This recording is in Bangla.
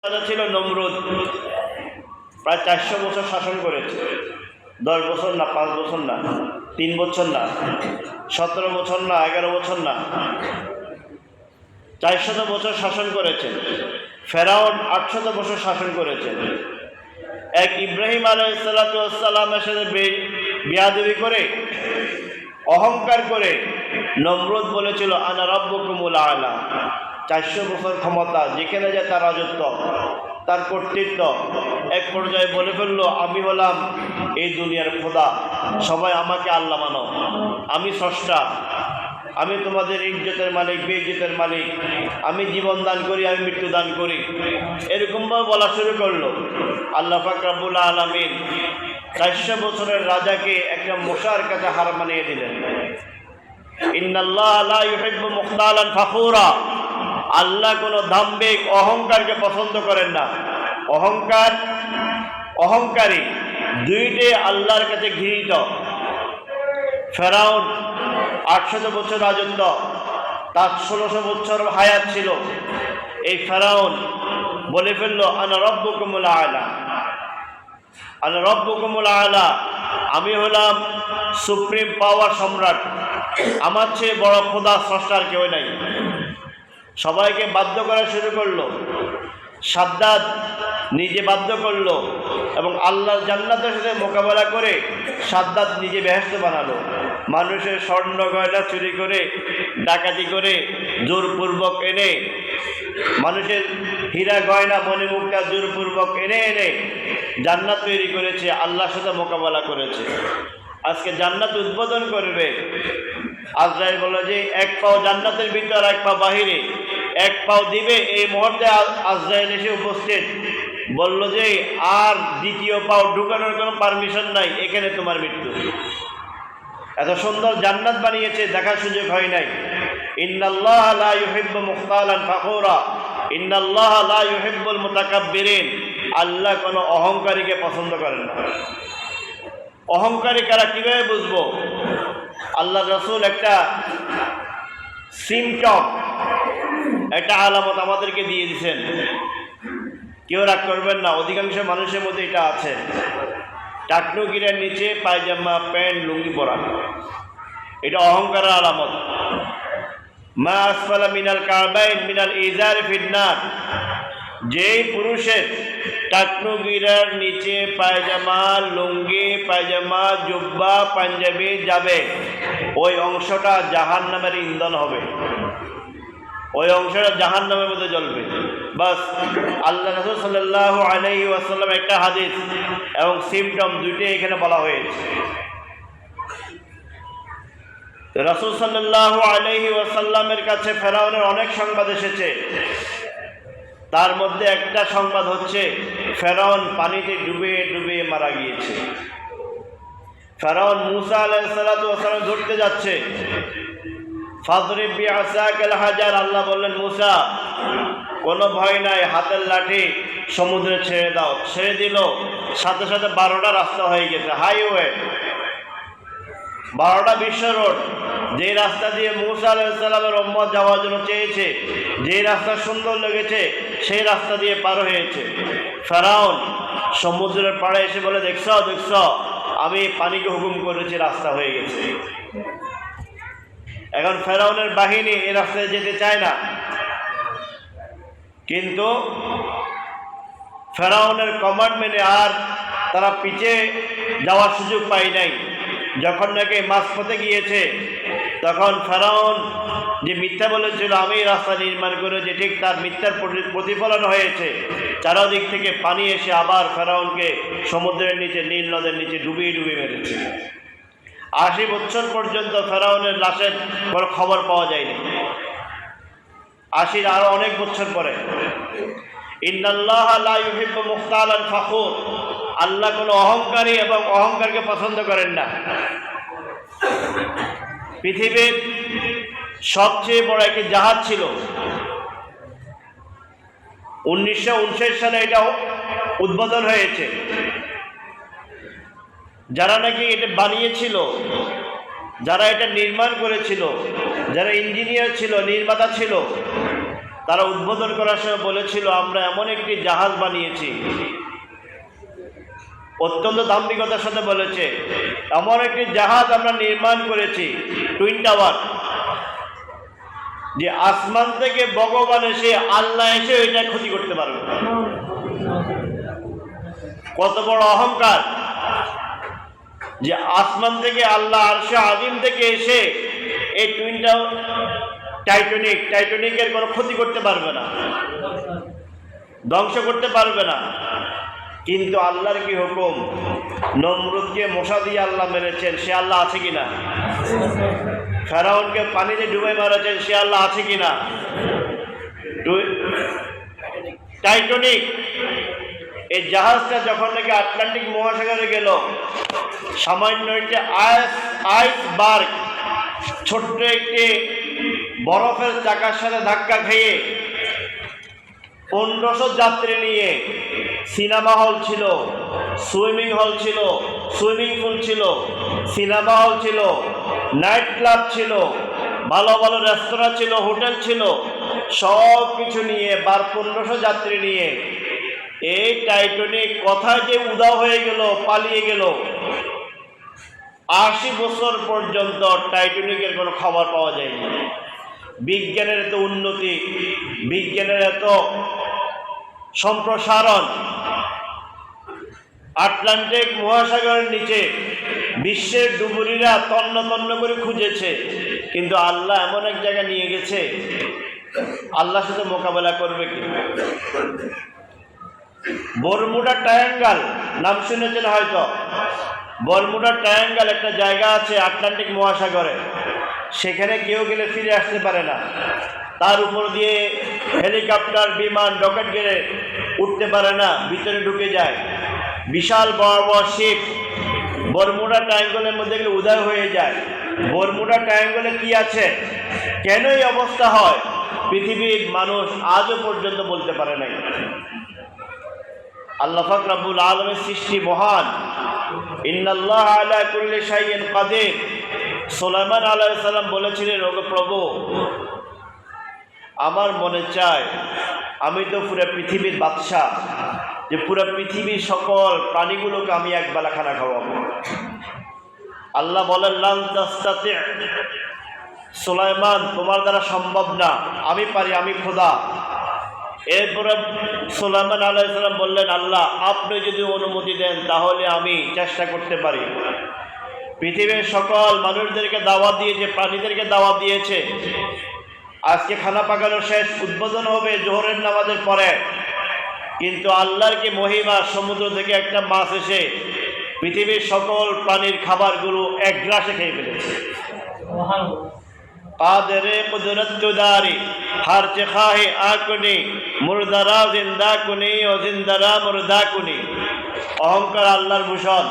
রাজা ছিল নমরুদ, প্রায় 400 বছর শাসন করেছে। 10 বছর না, 5 বছর না, 3 বছর না, 17 বছর না, 11 বছর না, 400 বছর শাসন করেছেন। ফেরাউন 800 বছর শাসন করেছেন। এক ইব্রাহিম আলাইহিসসালামের সাথে বেয়াদবি করে, অহংকার করে নমরুদ বলেছিল আনা রাব্বুকুমুল আ'লা। 400 বছর ক্ষমতা, যেখানে যায় তার রাজত্ব, তার কর্তৃত্ব। এক পর্যায়ে বলে ফেললো আমি হলাম এই দুনিয়ার খোদা, সবাই আমাকে আল্লাহ মানো, আমি স্রষ্টা, আমি তোমাদের ইজ্জতের মালিক, বেইজ্জতের মালিক, আমি জীবন দান করি, আমি মৃত্যু দান করি। এরকমভাবে বলা শুরু করলো। আল্লাহ পাক রব্বুল আলামিন 400 বছরের রাজাকে একটা মশার কাছে হার মানিয়ে দিলেন। ইন্নাল্লাহ লা ইউহিব্বু মুখতালান ফাখুরা। আল্লাহ কোনো দাম্ভিক অহংকারকে পছন্দ করেন না। অহংকার, অহংকারী দুইটাই আল্লাহর কাছে ঘৃণিত। ফেরাউন 800 বছর রাজত্ব, তার 1600 বছর হায়াত ছিল। এই ফেরাউন বলে ফেললো আনা রাব্বুকুমুল আ'লা, আনা রাব্বুকুমুল আ'লা, আমি হলাম সুপ্রিম পাওয়ার সম্রাট, আমার চেয়ে বড় খোদা স্রষ্টার কেউ নাই। সবাইকে বাধ্য করা শুরু করলো। সাদ্দাত নিজে বাধ্য করলো এবং আল্লাহর জান্নাতের সাথে মোকাবেলা করে সাদ্দাত নিজে বেহেশত বানালো। মানুষের স্বর্ণ গয়না চুরি করে, ডাকাতি করে, জোরপূর্বক এনে, মানুষের হীরা গয়না মণিমুক্তা জোরপূর্বক এনে এনে জান্নাত তৈরি করেছে, আল্লাহর সাথে মোকাবেলা করেছে। আজকে জান্নাত উদ্বোধন করবে। আজরাইল বলল যে এক পাও জান্নাতের ভিতর, এক পা বাহিরে, এক পাও দিবে। এই মুহূর্তে আজরাইল এসে উপস্থিত, বলল যে আর দ্বিতীয় পাও ঢুকানোর কোনো পারমিশন নাই, এখানে তোমার মৃত্যু। এত সুন্দর জান্নাত বানিয়েছে, দেখার সুযোগ হয় নাই। ইন্নাল্লাহ লা ইউহিব্বু মুখতালান ফাখুরা, ইন্নাল্লাহ লা ইউহিব্বুল মুতাকাব্বিরিন। আল্লাহ কোনো অহংকারীকে পছন্দ করেন না। অহংকারী কারা, কিভাবে বুঝবো? আল্লাহ রাসূল একটা সিমটম, একটা আলামত আমাদেরকে দিয়ে দিয়েছেন। কেউ রাগ করবেন না, অধিকাংশ মানুষের মধ্যে এটা আছে। টাকনু গিরার নিচে পায়জামা, প্যান্ট, লুঙ্গি পরা, এটা অহংকারের আলামত। মা আসফালা মিনাল কাবাইন মিনাল ইজার ফিন্নার। যেই পুরুষের টাকনু গিরার নিচে পায়জামা, লুঙ্গি, পায়জামা, জুব্বা, পাঞ্জাবি যাবে, ওই অংশটা জাহান্নামের ইন্ধন হবে, ওই অংশটা জাহান্নামের মধ্যে জ্বলবে। বাস, আল্লাহ রাসূল সাল্লাল্লাহু আলাইহি ওয়াসাল্লাম একটা হাদিস এবং সিমটম দুইটাই এখানে বলা হয়েছে। রাসূল সাল্লাল্লাহু আলাইহি ওয়াসাল্লামের কাছে ফেরাউনের অনেক সংবাদ এসেছে। তার মধ্যে একটা সংবাদ হচ্ছে ফেরাউন পানিতে ডুবে ডুবে মারা গিয়েছে। ফেরাউন মুসা আলাইহিস সালাতু ওয়াস সালাম ধরতে যাচ্ছে। ফাদরিব বিআসাকাল হাজার, আল্লাহ বললেন মুসা কোনো ভয় নাই, হাতের লাঠি সমুদ্রে ছেড়ে দাও। ছেড়ে দিল, সাথে সাথে 12টা রাস্তা হয়ে গেছে, হাইওয়ে, 12টা বিশ্ব রোড। যে রাস্তা দিয়ে মুসা আলাইহিস সালামের উম্মত যাওয়ার জন্য চেয়েছে, যে রাস্তা সুন্দর লেগেছে, সেই রাস্তা দিয়ে পার হয়েছে। ফেরাউন সমুদ্রের পাড়ে এসে বলে দেখছো দেখছো, আমি পানিকে হুকুম করেছি, রাস্তা হয়ে গেছে। এখন ফেরাউনের বাহিনী এই রাস্তায় যেতে চায় না, কিন্তু ফেরাউনের কমান্ড মেনে আর তারা পিছিয়ে যাওয়ার সুযোগ পায় নাই। যখন নাকি মাঝপথে গিয়েছে, তখন ফেরাউন যে মিথ্যা বলেছিল আমি রাস্তা নির্মাণ করেছি, ঠিক তার মিথ্যার প্রতিফলন হয়েছে। চারদিক থেকে পানি এসে আবার ফেরাউনকে সমুদ্রের নিচে, নীল নদের নিচে ডুবিয়ে ডুবিয়ে মেরেছে। 80 বছর পর্যন্ত ফেরাউনের লাশের কোনো খবর পাওয়া যায়নি। 80 আরো অনেক বছর পরে। ইন্নাল্লাহ লা ইউহিব্বু মুখতালান ফাখুর। আল্লাহ কোনো অহংকারী এবং অহংকারকে পছন্দ করেন না। পৃথিবীর সবচেয়ে বড় একটি জাহাজ ছিল, 1959 সালে এটা উদ্বোধন হয়েছে। যারা নাকি এটা বানিয়েছিল, যারা এটা নির্মাণ করেছিল, যারা ইঞ্জিনিয়ার ছিল, নির্মাতা ছিল, তারা উদ্বোধন করার সময় বলেছিল, আমরা এমন একটি জাহাজ বানিয়েছি, অত্যন্ত দাম্ভিকতার সাথে বলেছে, এমন একটি জাহাজ আমরা নির্মাণ করেছি টুইন টাওয়ার, যে আসমান থেকে ভগবান এসে আল্লাহ এসে এটা ক্ষতি করতে পারবে। কত বড় অহংকার যে আসমান থেকে আল্লাহ আরশে আজিম থেকে এসে এই টুইন টাওয়ার টাইটানিকের কোনো ক্ষতি করতে পারবে না, ধ্বংস করতে পারবে না। কিন্তু আল্লাহর কি হুকুম, নমরুদকে মশা দিয়ে আল্লাহ মেরেছেন, সে আল্লাহ আছে কিনা? ফেরাউনকে পানিতে ডুবে মারেছেন, সে আল্লাহ আছে কিনা? টাইটানিক এই জাহাজটা যখন নাকি আটলান্টিক মহাসাগরে গেল, সামান্য একটি আইসবার্গ, ছোট্ট একটি বরফের চাকার সাথে ধাক্কা খেয়ে 1500 যাত্রী নিয়ে সিনেমা হল ছিল, সুইমিং হল ছিল, সুইমিং পুল ছিল, সিনেমা হল ছিল, নাইট ক্লাব ছিল, ভালো ভালো রেস্তোরাঁ ছিল, হোটেল ছিল, সব কিছু নিয়ে 1500 যাত্রী নিয়ে এই টাইটানিক কোথায় যে উধাও হয়ে গেল, পালিয়ে গেল। 80 বছর পর্যন্ত টাইটানিকের কোনো খবর পাওয়া যায়নি। বিজ্ঞানের এত উন্নতি, বিজ্ঞানের এত সম্প্রসারণ, আটলান্টিক মহাসাগরের নিচে বিশ্বের ডুবুরিরা তন্ন তন্ন করে খুঁজেছে, কিন্তু আল্লাহ এমন এক জায়গায় নিয়ে গেছে, আল্লাহর সাথে মোকাবেলা করবে কি? বরমুডা ট্রায়াঙ্গল নাম শুনেছেন হয়তো। বরমুডা ট্রায়াঙ্গল একটা জায়গা আছে আটলান্টিক মহাসাগরে, সেখানে কেউ গেলে ফিরে আসতে পারে না। তার উপর দিয়ে হেলিকপ্টার, বিমান, রকেট গেলে উঠতে পারে না, ভিতরে ঢুকে যায়। বিশাল বড় বড় শিপ বরমুডা ট্রায়াঙ্গলের মধ্যে গেলে উদয় হয়ে যায়। বরমুডা ট্রায়াঙ্গলে কি আছে, কেন এই অবস্থা হয়, পৃথিবীর মানুষ আজও পর্যন্ত বলতে পারে নাই। আল্লাহ পাক রব্বুল আলামিনের সৃষ্টি মহান। ইন্নাল্লাহ আলা কুল্লি শাইইন কাদির। সুলাইমান আলাইহিস সালাম বলেছিলেন, ওগো প্রভু, আমার মনে চায় আমি তো পুরো পৃথিবীর বাদশা, যে পুরো পৃথিবীর সকল প্রাণীগুলোকে আমি একবেলা খানা খাওয়াবো। আল্লাহ বলেন, লান তাস্তাতি, সুলাইমান তোমার দ্বারা সম্ভব না, আমি পারি, আমি খোদা। এরপরে সুলাইমান আলাইহিস সালাম বললেন, আল্লাহ আপনি যদি অনুমতি দেন তাহলে আমি চেষ্টা করতে পারি। পৃথিবীর সকল মানুষদেরকে দাওয়াত দিয়েছে, প্রাণীদেরকে দাওয়াত দিয়েছে। আজকে খানা পাকানো শেষ, উদ্বোধন হবে জোহরের নামাজের পরে। কিন্তু আল্লাহর কি মহিমা, সমুদ্র থেকে একটা মাছ এসে পৃথিবীর সকল প্রাণীর খাবারগুলো এক গ্রাসে খেয়ে ফেলেছে। কাদেরে কুদরতদারি হার চেখাহে আকুনি মুরদারা জিন্দা কুনি ও জিন্দারা মুরদা কুনি। অহংকার আল্লাহর ভূষণ।